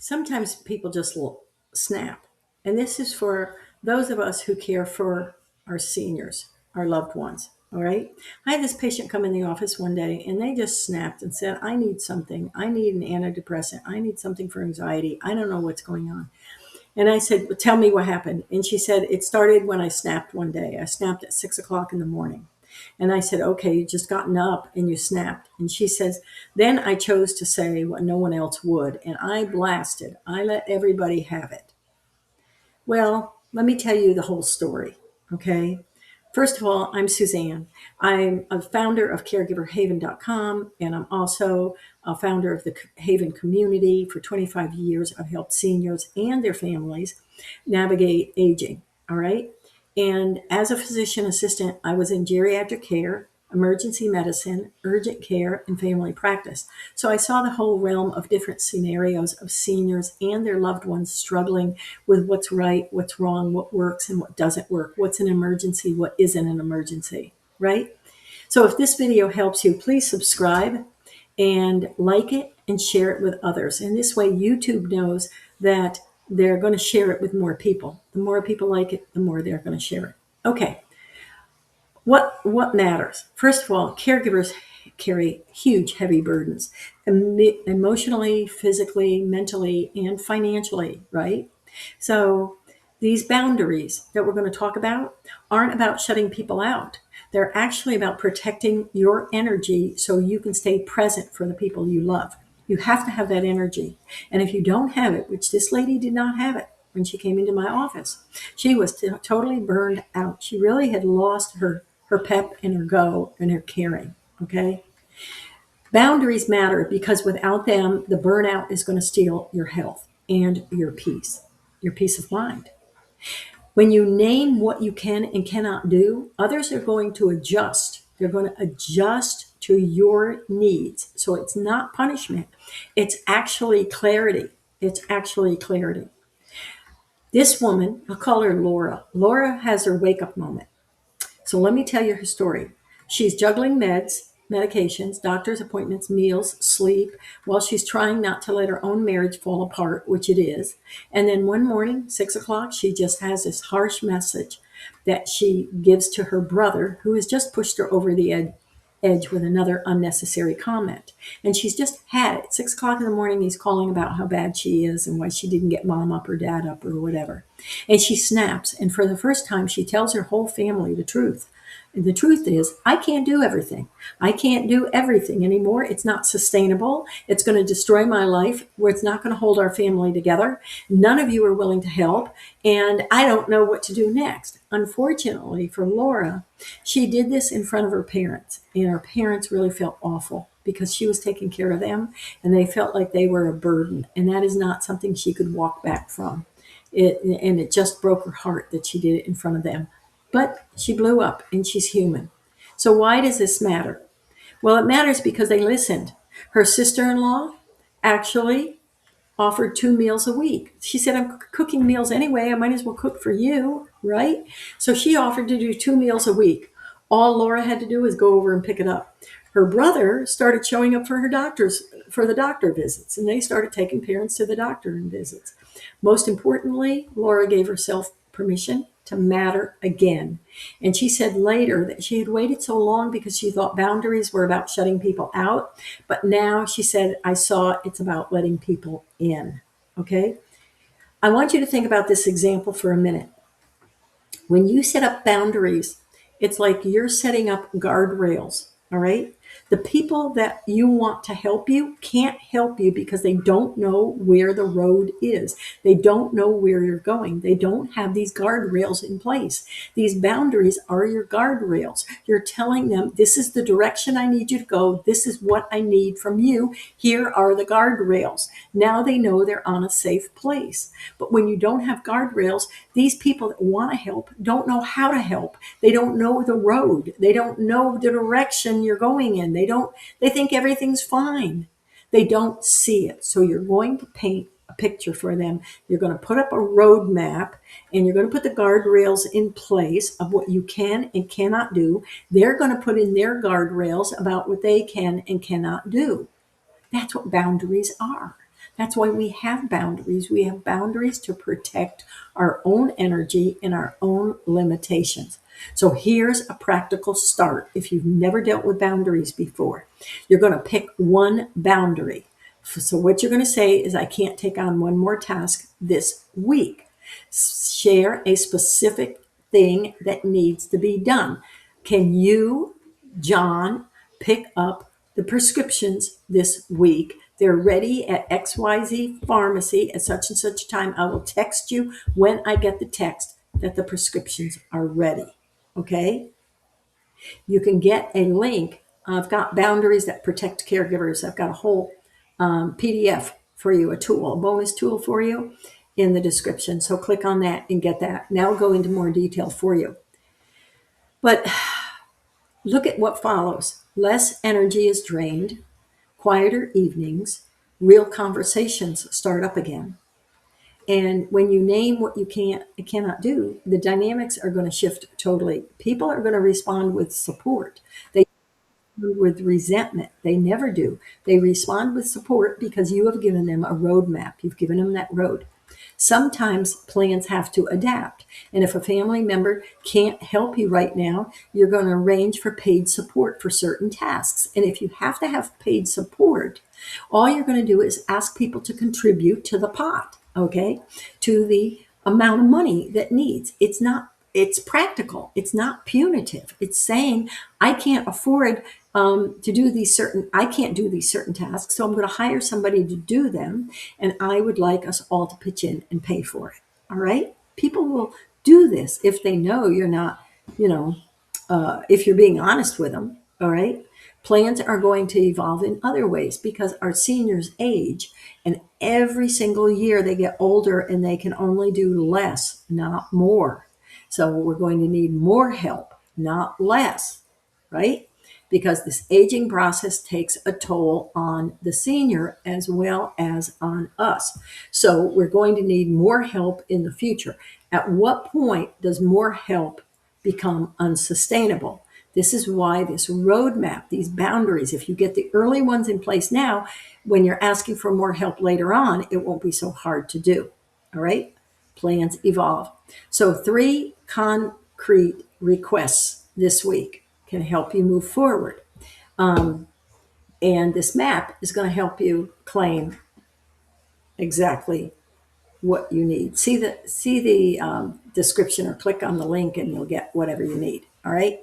Sometimes people just snap. And this is for those of us who care for our seniors, our loved ones. All right. I had this patient come in the office one day and they just snapped and said, I need something. I need an antidepressant. I need something for anxiety. I don't know what's going on. And I said, well, tell me what happened. And she said, it started when I snapped one day. I snapped at 6 o'clock in the morning. And I said, okay, you just gotten up and you snapped. And she says, then I chose to say what no one else would. And I blasted. I let everybody have it. Well, let me tell you the whole story. Okay. First of all, I'm Suzanne. I'm a founder of caregiverhaven.com, and I'm also a founder of the Haven community. For 25 years, I've helped seniors and their families navigate aging. All right. And as a physician assistant, I was in geriatric care, emergency medicine, urgent care, and family practice. So I saw the whole realm of different scenarios of seniors and their loved ones struggling with what's right, what's wrong, what works and what doesn't work, what's an emergency, what isn't an emergency, right? So if this video helps you, please subscribe and like it and share it with others. And this way YouTube knows that they're going to share it with more people. The more people like it, the more they're going to share it. Okay. What matters? First of all, caregivers carry huge, heavy burdens, emotionally, physically, mentally, and financially, right? So these boundaries that we're going to talk about aren't about shutting people out. They're actually about protecting your energy so you can stay present for the people you love. You have to have that energy. And if you don't have it, which this lady did not have it when she came into my office, she was totally burned out. She really had lost her pep and her go and her caring. Okay. Boundaries matter because without them, the burnout is going to steal your health and your peace of mind. When you name what you can and cannot do, others are going to adjust. They're going to adjust to your needs. So it's not punishment. It's actually clarity. It's actually clarity. This woman, I'll call her Laura. Laura has her wake up moment. So let me tell you her story. She's juggling medications, doctor's appointments, meals, sleep, while she's trying not to let her own marriage fall apart, which it is. And then one morning, 6 o'clock, she just has this harsh message that she gives to her brother, who has just pushed her over the edge with another unnecessary comment. And she's just had it. 6 o'clock in the morning, he's calling about how bad she is and why she didn't get mom up or dad up or whatever. And she snaps. And for the first time, she tells her whole family the truth. And the truth is, I can't do everything. I can't do everything anymore. It's not sustainable. It's going to destroy my life, where it's not going to hold our family together. None of you are willing to help. And I don't know what to do next. Unfortunately for Laura, she did this in front of her parents. And her parents really felt awful because she was taking care of them. And they felt like they were a burden. And that is not something she could walk back from. And it just broke her heart that she did it in front of them. But she blew up and she's human. So why does this matter? Well, it matters because they listened. Her sister-in-law actually offered 2 meals a week. She said, I'm cooking meals anyway. I might as well cook for you, right? So she offered to do 2 meals a week. All Laura had to do was go over and pick it up. Her brother started showing up for the doctor visits, and they started taking parents to the doctor and visits. Most importantly, Laura gave herself permission to matter again. And she said later that she had waited so long because she thought boundaries were about shutting people out. But now she said, I saw it's about letting people in. Okay. I want you to think about this example for a minute. When you set up boundaries, it's like you're setting up guardrails. All right. The people that you want to help you can't help you because they don't know where the road is. They don't know where you're going. They don't have these guardrails in place. These boundaries are your guardrails. You're telling them, this is the direction I need you to go. This is what I need from you. Here are the guardrails. Now they know they're on a safe place. But when you don't have guardrails, these people that want to help don't know how to help. They don't know the road. They don't know the direction you're going in. They think everything's fine. They don't see it. So you're going to paint a picture for them. You're going to put up a road map and you're going to put the guardrails in place of what you can and cannot do. They're going to put in their guardrails about what they can and cannot do. That's what boundaries are. That's why we have boundaries. We have boundaries to protect our own energy and our own limitations. So here's a practical start. If you've never dealt with boundaries before, you're going to pick one boundary. So what you're going to say is, I can't take on one more task this week. Share a specific thing that needs to be done. Can you, John, pick up the prescriptions this week? They're ready at XYZ pharmacy at such and such time. I will text you when I get the text that the prescriptions are ready. Okay? You can get a link. I've got boundaries that protect caregivers. I've got a whole PDF for you, a tool, a bonus tool for you in the description. So click on that and get that. Now I'll go into more detail for you. But look at what follows. Less energy is drained, quieter evenings, real conversations start up again. And when you name what you cannot do, the dynamics are going to shift totally. People are going to respond with support. They with resentment. They never do. They respond with support because you have given them a roadmap. You've given them that road. Sometimes plans have to adapt. And if a family member can't help you right now, you're going to arrange for paid support for certain tasks. And if you have to have paid support, all you're going to do is ask people to contribute to the pot, okay, to the amount of money that needs. It's practical. It's not punitive. It's saying, I can't afford I can't do these certain tasks, so I'm going to hire somebody to do them, and I would like us all to pitch in and pay for it. All right? People will do this if they know you're not, if you're being honest with them. All right? Plans are going to evolve in other ways because our seniors age, and every single year they get older and they can only do less, not more. So we're going to need more help, not less, right? Because this aging process takes a toll on the senior as well as on us. So we're going to need more help in the future. At what point does more help become unsustainable? This is why this roadmap, these boundaries, if you get the early ones in place now, when you're asking for more help later on, it won't be so hard to do. All right? Plans evolve. So 3 concrete requests this week can help you move forward. And this map is going to help you claim exactly what you need. See the description or click on the link and you'll get whatever you need. All right.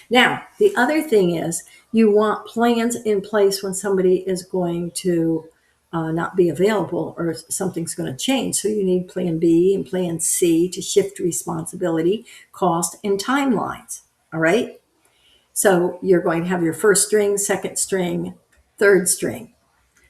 Now, the other thing is you want plans in place when somebody is going to not be available or something's going to change. So you need plan B and plan C to shift responsibility, cost, and timelines. All right. So you're going to have your first string, second string, third string.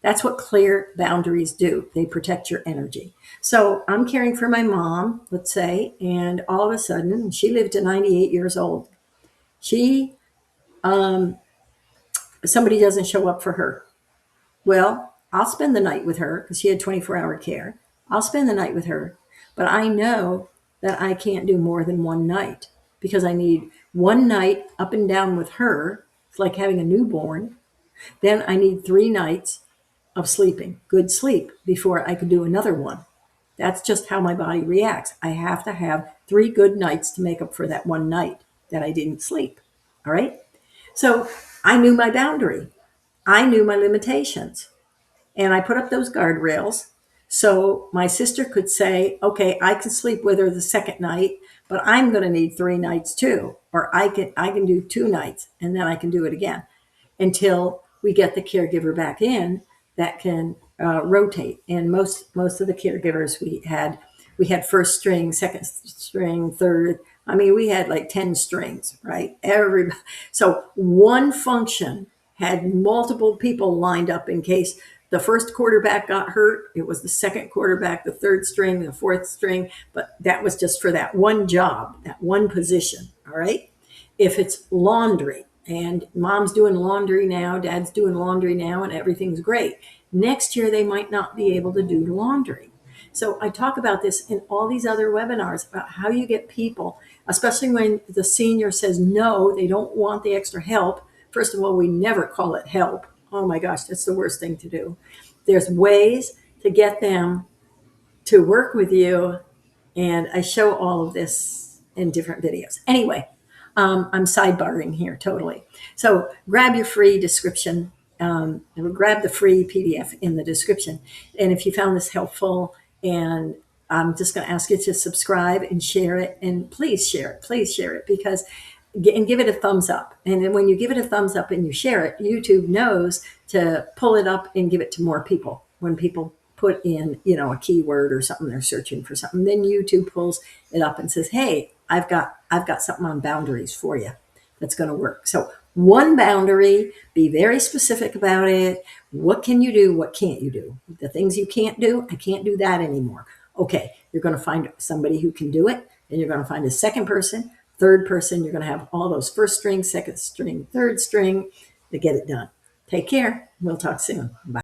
That's what clear boundaries do. They protect your energy. So I'm caring for my mom, let's say, and all of a sudden she lived to 98 years old. She, somebody doesn't show up for her. Well, I'll spend the night with her because she had 24-hour care. I'll spend the night with her, but I know that I can't do more than one night because I need one night up and down with her. It's like having a newborn. Then I need 3 nights of sleeping, good sleep, before I could do another one. That's just how my body reacts. I have to have 3 good nights to make up for that one night that I didn't sleep. All right. So I knew my boundary. I knew my limitations. And I put up those guardrails so my sister could say, okay, I can sleep with her the second night, but I'm going to need 3 nights too. Or I can do 2 nights and then I can do it again until we get the caregiver back in that can rotate. And most of the caregivers we had first string, second string, third. I mean, we had like 10 strings, right? So one function had multiple people lined up in case the first quarterback got hurt. It was the second quarterback, the third string, the fourth string, but that was just for that one job, that one position. All right. If it's laundry, and mom's doing laundry now, dad's doing laundry now, and everything's great. Next year, they might not be able to do laundry. So I talk about this in all these other webinars about how you get people, especially when the senior says no, they don't want the extra help. First of all, we never call it help. Oh my gosh, that's the worst thing to do. There's ways to get them to work with you. And I show all of this in different videos. Anyway, I'm sidebarring here totally. So grab your free description. Grab the free PDF in the description. And if you found this helpful, and I'm just going to ask you to subscribe and share it. And please share it. Please share it, because and give it a thumbs up. And then when you give it a thumbs up and you share it, YouTube knows to pull it up and give it to more people. When people put in, a keyword or something, they're searching for something, then YouTube pulls it up and says, hey, I've got something on boundaries for you that's going to work. So one boundary, be very specific about it. What can you do? What can't you do? The things you can't do, I can't do that anymore. Okay, you're going to find somebody who can do it. Then you're going to find a second person, third person. You're going to have all those first string, second string, third string to get it done. Take care. We'll talk soon. Bye.